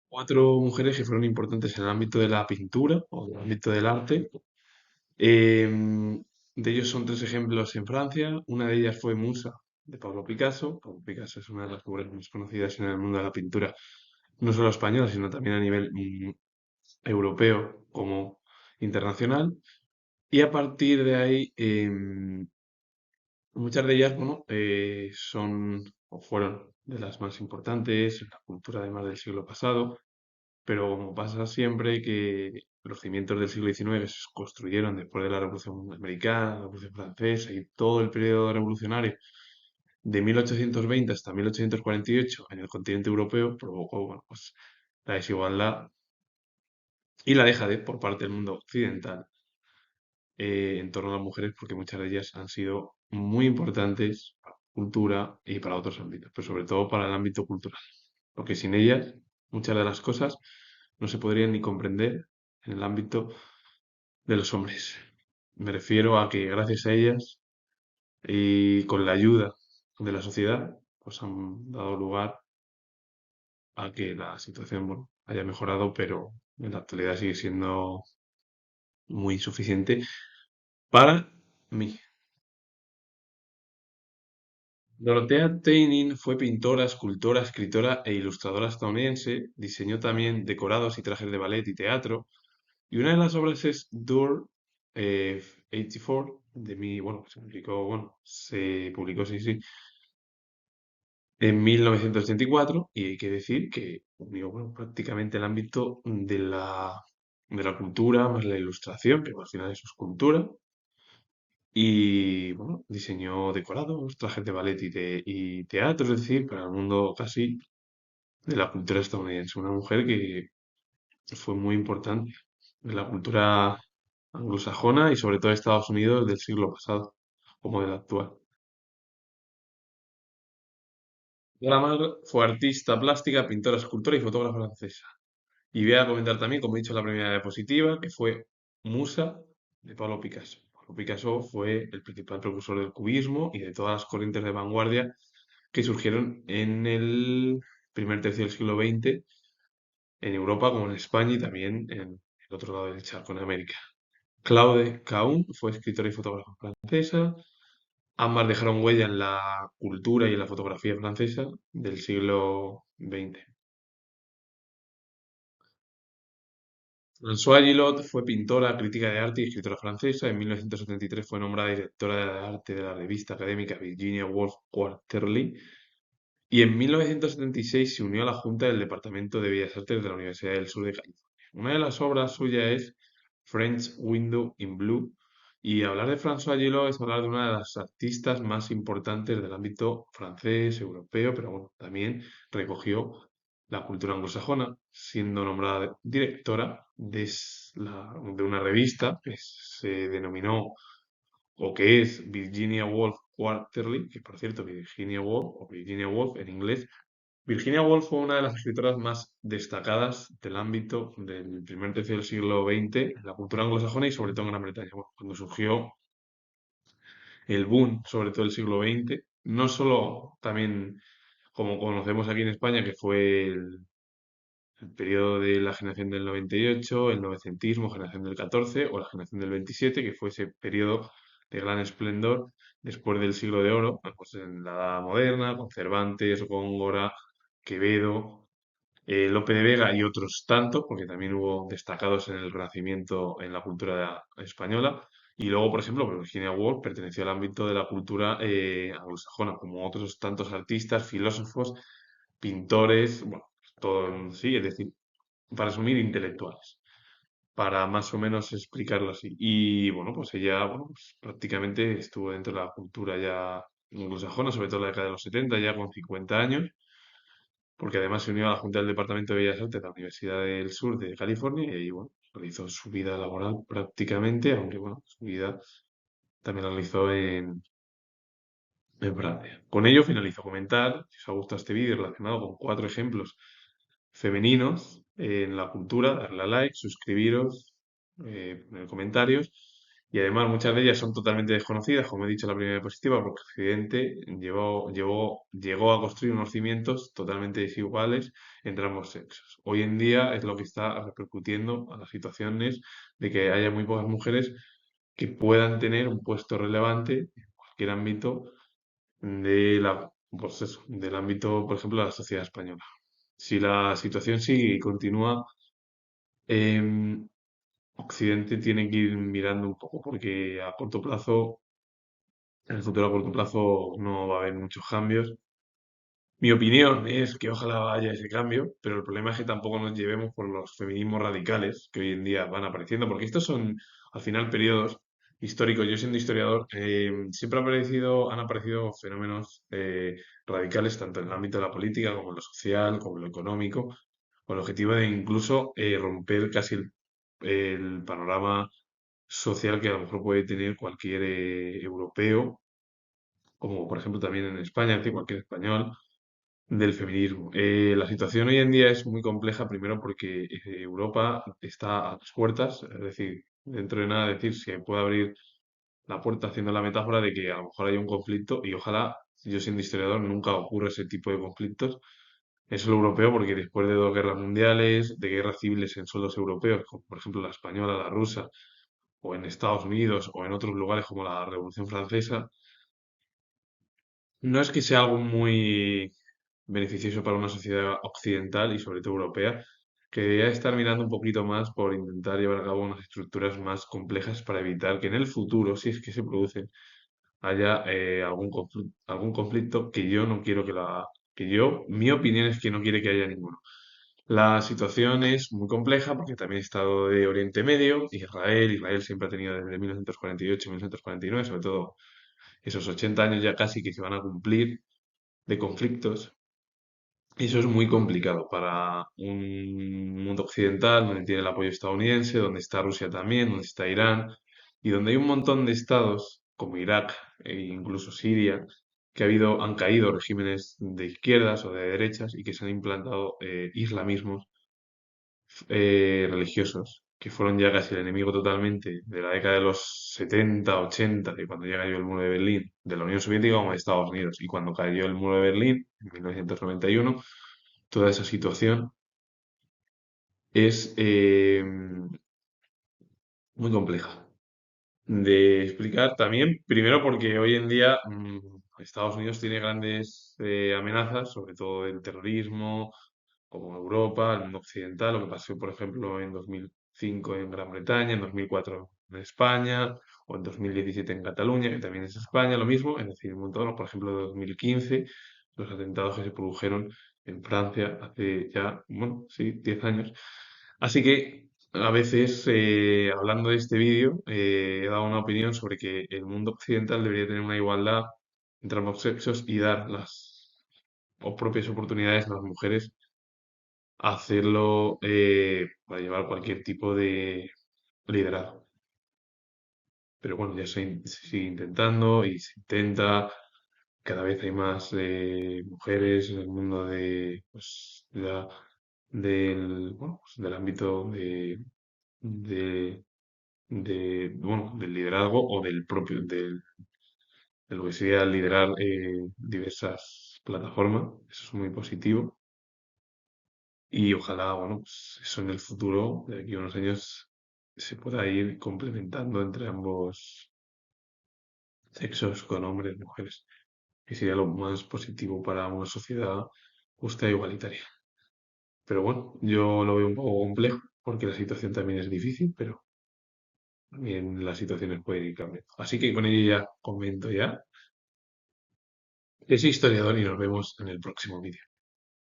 Cuatro mujeres que fueron importantes en el ámbito de la pintura o en el ámbito del arte. De ellos son tres ejemplos en Francia. Una de ellas fue Musa, de Pablo Picasso. Pablo Picasso es una de las figuras más conocidas en el mundo de la pintura, no solo española, sino también a nivel europeo como internacional. Y a partir de ahí, muchas de ellas, bueno, son o fueron de las más importantes en la cultura además del siglo pasado. Pero como pasa siempre que los cimientos del siglo XIX se construyeron después de la Revolución Americana, la Revolución Francesa y todo el periodo revolucionario de 1820 hasta 1848 en el continente europeo, provocó, bueno, pues, la desigualdad y la dejadez por parte del mundo occidental en torno a las mujeres, porque muchas de ellas han sido muy importantes para la cultura y para otros ámbitos, pero sobre todo para el ámbito cultural, porque sin ellas muchas de las cosas no se podrían ni comprender en el ámbito de los hombres. Me refiero a que gracias a ellas y con la ayuda de la sociedad, pues han dado lugar a que la situación, bueno, haya mejorado, pero en la actualidad sigue siendo muy insuficiente para mí. Dorothea Taining fue pintora, escultora, escritora e ilustradora estadounidense. Diseñó también decorados y trajes de ballet y teatro. Y una de las obras es Door 84, bueno, se publicó, sí, sí, en 1984, y hay que decir que unió, bueno, prácticamente el ámbito de la cultura más la ilustración, que al final es su escultura, y bueno, diseñó decorados, trajes de ballet y teatro, es decir, para el mundo casi de la cultura estadounidense. Una mujer que fue muy importante en la cultura anglosajona y sobre todo de Estados Unidos del siglo pasado, como del actual. Mar fue artista plástica, pintora, escultora y fotógrafa francesa. Y voy a comentar también, como he dicho, la primera diapositiva, que fue Musa de Pablo Picasso. Pablo Picasso fue el principal precursor del cubismo y de todas las corrientes de vanguardia que surgieron en el primer tercio del siglo XX en Europa, como en España y también en el otro lado del charco, en América. Claude Cahun fue escritora y fotógrafa francesa. Ambas dejaron huella en la cultura y en la fotografía francesa del siglo XX. Françoise Gillot fue pintora, crítica de arte y escritora francesa. En 1973 fue nombrada directora de arte de la revista académica Virginia Woolf Quarterly y en 1976 se unió a la Junta del Departamento de Bellas Artes de la Universidad del Sur de California. Una de las obras suyas es French Window in Blue, y hablar de François Gillot es hablar de una de las artistas más importantes del ámbito francés, europeo, pero bueno, también recogió la cultura anglosajona, siendo nombrada directora de una revista que se denominó o que es Virginia Woolf Quarterly, que por cierto, Virginia Woolf o Virginia Woolf en inglés. Virginia Woolf fue una de las escritoras más destacadas del ámbito del primer tercio del siglo XX en la cultura anglosajona y sobre todo en Gran Bretaña. Bueno, cuando surgió el boom, sobre todo el siglo XX, no solo también como conocemos aquí en España, que fue el periodo de la generación del 98, el novecentismo, generación del 14 o la generación del 27, que fue ese periodo de gran esplendor después del siglo de oro, pues en la Edad Moderna, con Cervantes, Góngora, Quevedo, Lope de Vega y otros tantos, porque también hubo destacados en el Renacimiento en la cultura española. Y luego, por ejemplo, pues Virginia Woolf perteneció al ámbito de la cultura anglosajona, como otros tantos artistas, filósofos, pintores, bueno, todo en sí, es decir, para resumir, intelectuales, para más o menos explicarlo así. Y bueno, pues ella, bueno, pues prácticamente estuvo dentro de la cultura ya anglosajona, sobre todo en la década de los 70, ya con 50 años, porque además se unió a la Junta del Departamento de Bellas Artes de la Universidad del Sur de California y ahí, bueno, realizó su vida laboral prácticamente, aunque bueno, su vida también la realizó en Francia. Con ello finalizo. Comentar, si os ha gustado este vídeo relacionado con cuatro ejemplos femeninos en la cultura, darle a like, suscribiros, poner comentarios Y además muchas de ellas son totalmente desconocidas, como he dicho en la primera diapositiva, porque Occidente llegó a construir unos cimientos totalmente desiguales entre ambos sexos. Hoy en día es lo que está repercutiendo a las situaciones de que haya muy pocas mujeres que puedan tener un puesto relevante en cualquier ámbito pues eso, del ámbito, por ejemplo, de la sociedad española. Si la situación sigue y continúa, em, Occidente tiene que ir mirando un poco porque a corto plazo, en el futuro a corto plazo no va a haber muchos cambios. Mi opinión es que ojalá haya ese cambio, pero el problema es que tampoco nos llevemos por los feminismos radicales que hoy en día van apareciendo, porque estos son al final periodos históricos. Yo siendo historiador, siempre han aparecido fenómenos radicales tanto en el ámbito de la política como en lo social, como en lo económico, con el objetivo de incluso romper casi el panorama social que a lo mejor puede tener cualquier europeo, como por ejemplo también en España, es decir, cualquier español, del feminismo. La situación hoy en día es muy compleja, primero porque Europa está a las puertas, es decir, dentro de nada decir se puede abrir la puerta haciendo la metáfora de que a lo mejor hay un conflicto y ojalá, yo siendo historiador, nunca ocurra ese tipo de conflictos en suelo europeo porque después de dos guerras mundiales, de guerras civiles en suelos europeos, como por ejemplo la española, la rusa, o en Estados Unidos o en otros lugares como la Revolución Francesa, no es que sea algo muy beneficioso para una sociedad occidental y sobre todo europea, que debería estar mirando un poquito más por intentar llevar a cabo unas estructuras más complejas para evitar que en el futuro, si es que se producen, haya algún conflicto que yo no quiero mi opinión es que no quiere que haya ninguno. La situación es muy compleja porque también he estado de Oriente Medio, Israel siempre ha tenido desde 1948, 1949, sobre todo esos 80 años ya casi que se van a cumplir de conflictos. Eso es muy complicado para un mundo occidental donde tiene el apoyo estadounidense, donde está Rusia también, donde está Irán y donde hay un montón de estados como Irak e incluso Siria que han caído regímenes de izquierdas o de derechas y que se han implantado islamismos religiosos, que fueron ya casi el enemigo totalmente de la década de los 70, 80, de cuando ya cayó el muro de Berlín, de la Unión Soviética como de Estados Unidos. Y cuando cayó el muro de Berlín, en 1991, toda esa situación es muy compleja de explicar también, primero porque hoy en día Estados Unidos tiene grandes amenazas, sobre todo del terrorismo, como Europa, el mundo occidental, lo que pasó, por ejemplo, en 2005 en Gran Bretaña, en 2004 en España, o en 2017 en Cataluña, que también es España, lo mismo, es decir, un montón, por ejemplo, en 2015, los atentados que se produjeron en Francia hace ya, bueno, sí, 10 años. Así que a veces, hablando de este vídeo, he dado una opinión sobre que el mundo occidental debería tener una igualdad entre ambos sexos y dar las propias oportunidades a las mujeres a hacerlo para llevar cualquier tipo de liderazgo. Pero bueno, se sigue intentando y se intenta. Cada vez hay más mujeres en el mundo pues, bueno, pues, del ámbito de, bueno, del liderazgo o de lo que sería liderar diversas plataformas. Eso es muy positivo. Y ojalá, bueno, pues eso en el futuro, de aquí a unos años, se pueda ir complementando entre ambos sexos, con hombres y mujeres, que sería lo más positivo para una sociedad justa e igualitaria. Pero bueno, yo lo veo un poco complejo, porque la situación también es difícil, pero también las situaciones pueden ir cambiando. Así que con ello ya comento ya. Es historiador y nos vemos en el próximo vídeo.